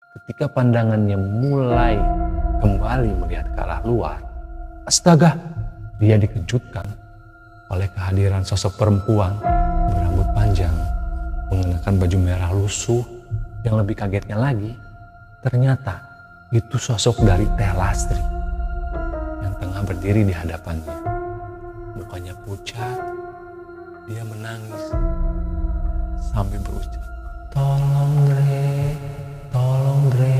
ketika pandangannya mulai kembali melihat ke arah luar, astaga, dia dikejutkan oleh kehadiran sosok perempuan berambut panjang, mengenakan baju merah lusuh. Yang lebih kagetnya lagi, ternyata itu sosok dari Teh Lastri yang tengah berdiri di hadapannya. Mukanya pucat, dia menangis sambil berucap, "Tolong Dre, tolong Dre,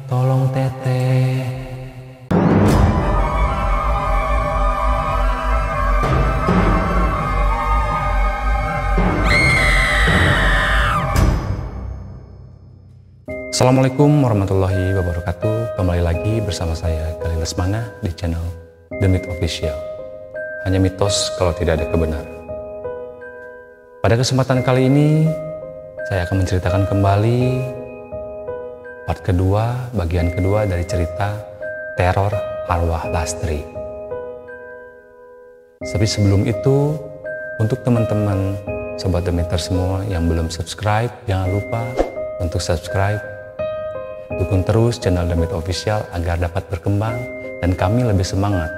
tolong Teteh." Assalamualaikum warahmatullahi wabarakatuh. Kembali lagi bersama saya Galih Lesmana di channel The Myth Official. Hanya mitos kalau tidak ada kebenaran. Pada kesempatan kali ini saya akan menceritakan kembali part kedua, bagian kedua dari cerita teror arwah Lastri. Tapi sebelum itu, untuk teman-teman sobat The Myther semua yang belum subscribe, jangan lupa untuk subscribe. Dukung terus channel The Myth Official agar dapat berkembang dan kami lebih semangat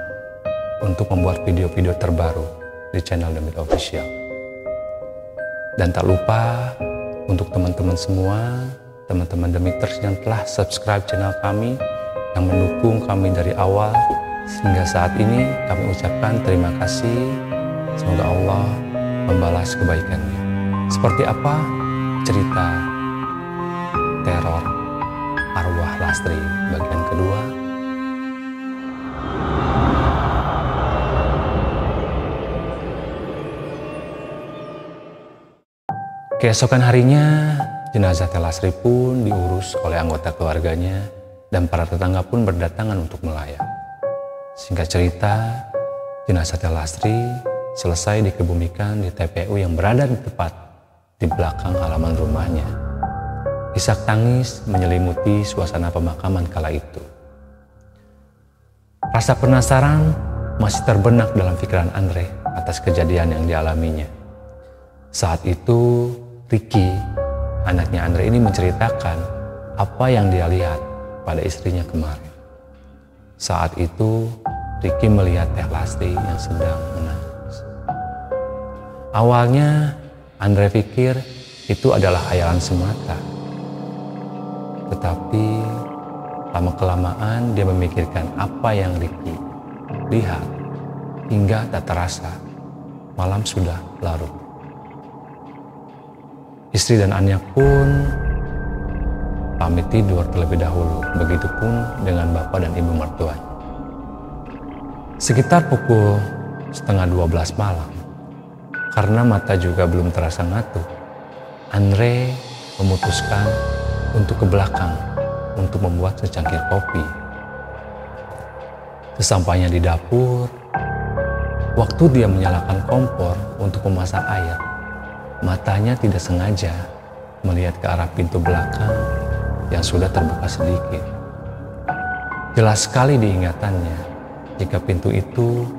untuk membuat video-video terbaru di channel The Myth Official. Dan tak lupa untuk teman-teman semua, teman-teman The Mythers yang telah subscribe channel kami, yang mendukung kami dari awal sehingga saat ini, kami ucapkan terima kasih. Semoga Allah membalas kebaikannya. Seperti apa cerita teror arwah Lastri bagian kedua? Keesokan harinya, jenazah Teh Lastri pun diurus oleh anggota keluarganya dan para tetangga pun berdatangan untuk melayat. Singkat cerita, jenazah Teh Lastri selesai dikebumikan di TPU yang berada di tepat di belakang halaman rumahnya. Isak tangis menyelimuti suasana pemakaman kala itu. Rasa penasaran masih terbenak dalam pikiran Andre atas kejadian yang dialaminya. Saat itu, Ricky, anaknya Andre ini menceritakan apa yang dia lihat pada istrinya kemarin. Saat itu, Ricky melihat Teh Lastri yang sedang menangis. Awalnya, Andre pikir itu adalah khayalan semata. Tetapi lama-kelamaan dia memikirkan apa yang Ricky lihat hingga tak terasa malam sudah larut. Istri dan anaknya pun pamit tidur terlebih dahulu, begitupun dengan bapak dan ibu mertuanya. Sekitar pukul 11:30 malam, karena mata juga belum terasa ngantuk, Andre memutuskan untuk ke belakang untuk membuat secangkir kopi. Sesampainya di dapur, waktu dia menyalakan kompor untuk memasak air, matanya tidak sengaja melihat ke arah pintu belakang yang sudah terbuka sedikit. Jelas sekali diingatannya jika pintu itu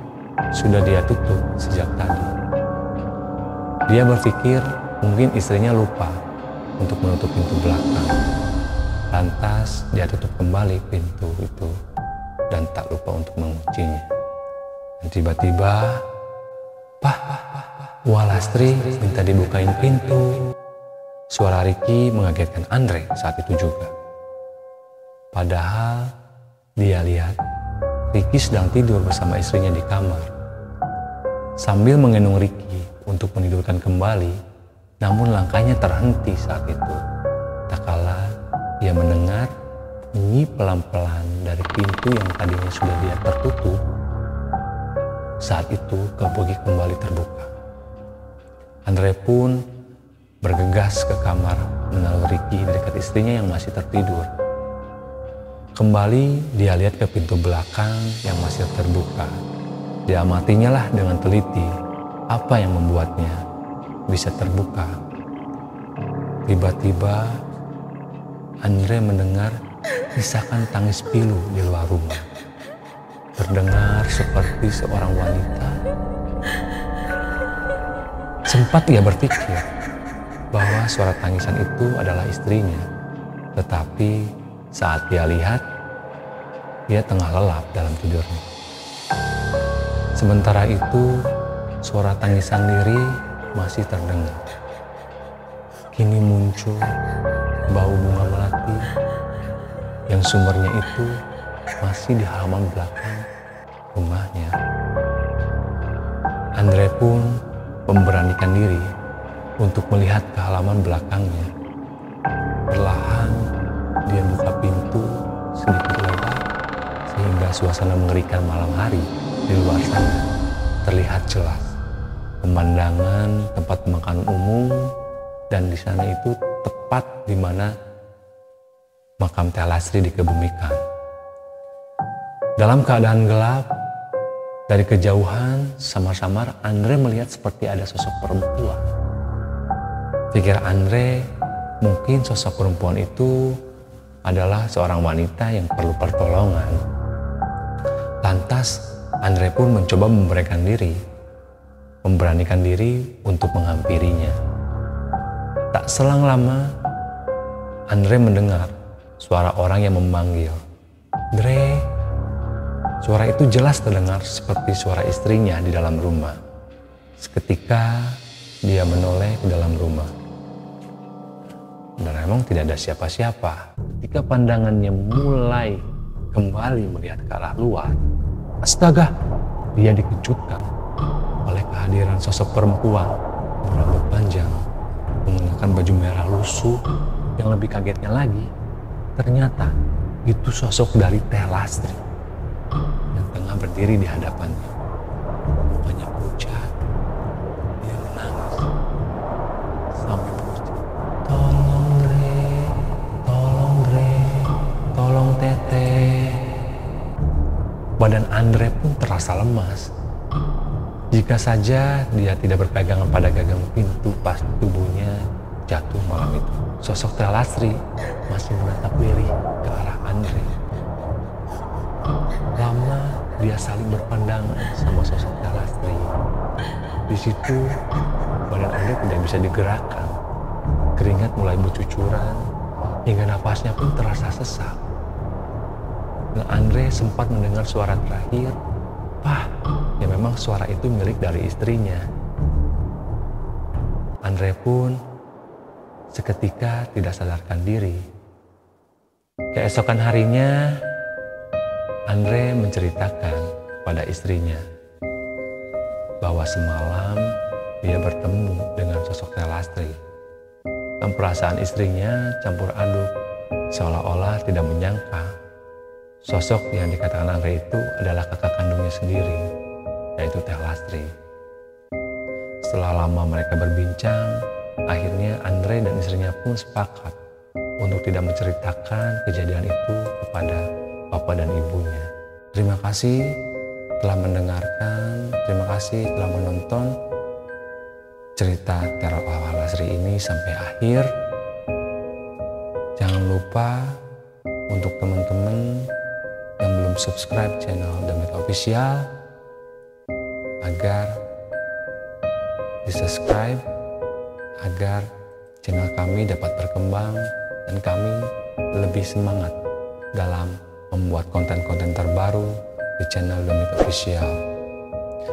sudah dia tutup sejak tadi. Dia berpikir mungkin istrinya lupa untuk menutup pintu belakang. Lantas dia tutup kembali pintu itu dan tak lupa untuk menguncinya. Dan tiba-tiba, Wah Lastri minta dibukain pintu. Suara Ricky mengagetkan Andre saat itu juga. Padahal dia lihat Ricky sedang tidur bersama istrinya di kamar. Sambil menggendong Ricky untuk menidurkan kembali, namun langkahnya terhenti saat itu. Tak kala ia mendengar bunyi pelan-pelan dari pintu yang tadinya sudah dia tertutup. Saat itu kembali terbuka. Andre pun bergegas ke kamar menaruh Ricky dekat istrinya yang masih tertidur. Kembali dia lihat ke pintu belakang yang masih terbuka. Diamatinya lah dengan teliti apa yang membuatnya bisa terbuka. Tiba-tiba Andre mendengar isakan tangis pilu di luar rumah. Terdengar seperti seorang wanita. Sempat ia berpikir bahwa suara tangisan itu adalah istrinya. Tetapi saat dia lihat, dia tengah lelap dalam tidurnya. Sementara itu, suara tangisan lirih masih terdengar. Kini muncul bau bunga melati yang sumbernya itu masih di halaman belakang rumahnya. Andre pun memberanikan diri untuk melihat ke halaman belakangnya. Perlahan dia buka pintu sedikit lebar sehingga suasana mengerikan malam hari di luar sana terlihat jelas. Pemandangan tempat pemakaman umum, dan di sana itu tepat di mana makam Teh Lasri dikebumikan. Dalam keadaan gelap, dari kejauhan samar-samar Andre melihat seperti ada sosok perempuan. Pikir Andre, mungkin sosok perempuan itu adalah seorang wanita yang perlu pertolongan. Lantas Andre pun mencoba memberanikan diri untuk menghampirinya. Tak selang lama, Andre mendengar suara orang yang memanggil, "Dre." Suara itu jelas terdengar seperti suara istrinya di dalam rumah. Seketika dia menoleh ke dalam rumah. Dan memang tidak ada siapa-siapa. Ketika pandangannya mulai kembali melihat ke arah luar, astaga, dia dikejutkan oleh kehadiran sosok perempuan berambut panjang, menggunakan baju merah lusuh. Yang lebih kagetnya lagi, ternyata itu sosok dari Teh Lasri yang tengah berdiri di hadapannya. Mukanya pucat, dia menangis sambil berucap, "Tolong Dre, tolong Dre, tolong Teteh." Badan Andre pun terasa lemas. Jika saja dia tidak berpegangan pada gagang pintu pas tubuhnya jatuh malam itu. Sosok Teh Lasri masih menatap lirih ke arah Andre. Lama dia saling berpandangan sama sosok Teh Lasri. Di situ badan Andre tidak bisa digerakkan. Keringat mulai bercucuran hingga napasnya pun terasa sesak. Dan Andre sempat mendengar suara terakhir, "Pah," ya memang suara itu milik dari istrinya. Andre pun seketika tidak sadarkan diri. Keesokan harinya, Andre menceritakan pada istrinya bahwa semalam dia bertemu dengan sosok Teh Lasri. Dan perasaan istrinya campur aduk, seolah-olah tidak menyangka sosok yang dikatakan Andre itu adalah kakak kandungnya sendiri, yaitu Teh Lasri. Setelah lama mereka berbincang, akhirnya Andre dan istrinya pun sepakat untuk tidak menceritakan kejadian itu kepada bapak dan ibunya. Terima kasih telah mendengarkan, terima kasih telah menonton cerita teror Teh Lasri ini sampai akhir. Jangan lupa untuk teman-teman yang belum subscribe channel Damit Official agar di-subscribe agar channel kami dapat berkembang dan kami lebih semangat dalam membuat konten-konten terbaru di channel Damit Official.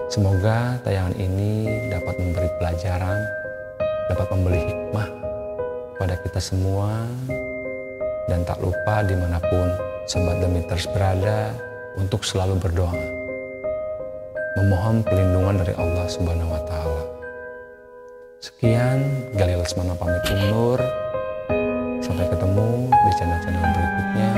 Semoga tayangan ini dapat memberi pelajaran, dapat memberi hikmah pada kita semua, dan tak lupa dimanapun Sobat Demiters berada untuk selalu berdoa, memohon perlindungan dari Allah Subhanahu wa Ta'ala. Sekian, Galih Lesmana pamit undur. Sampai ketemu di channel-channel berikutnya.